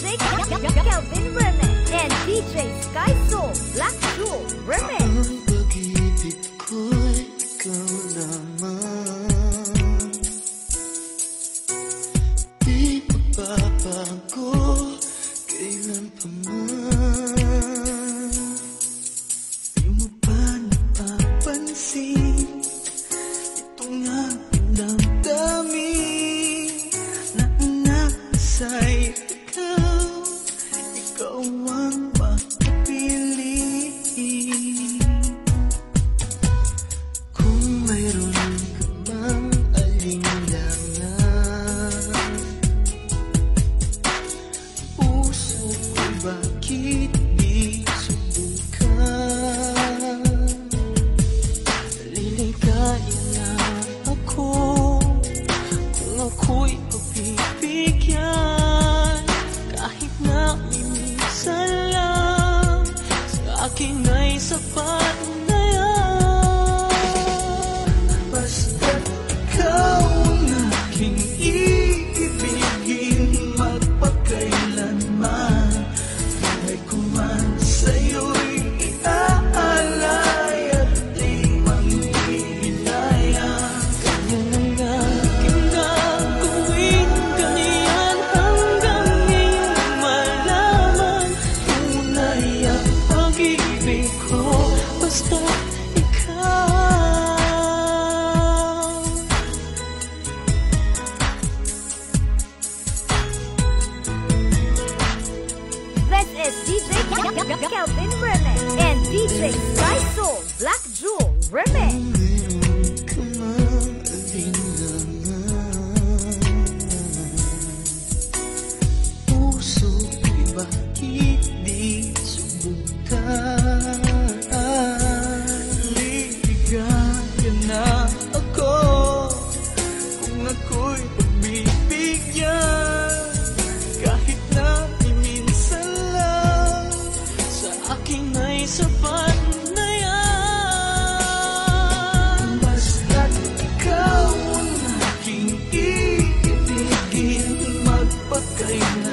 DJ Kelvin Remix and DJ Sky Soul Black Jewel Remix. Ang pag-ibig ko'y ikaw naman, di magbabago kailan pa man. Di mo ba napapansin itong aking damdamin na inasa'y ikaw ang makapili. Kung mayroon ka bang alinlangan, puso ko'y bakit di subukan? Liligaya na ako kung ako'y pagbibigyan, kahit na minsan lang sa akin ay sapat na yan. Basta't ikaw ang aking iibigin magpakailanman, buhay ko man sa'yo'y iaalay at di manghihilaya. Ganyan ang aking gagawin, ganyan hanggang iyong malaman tunay ang pag-ibig ko, basta ikaw. This is DJ Kelvin Remix and DJ Sky Soul Black Jewel Remix. Meron ka mang alinlangan, puso ko'y bakit di subukan? Liligaya na ako kung ako'y pagbibigyan, kahit na minsan lang sa akin ay sapat na yan. Basta't ikaw ang aking iibigin magpakailanman,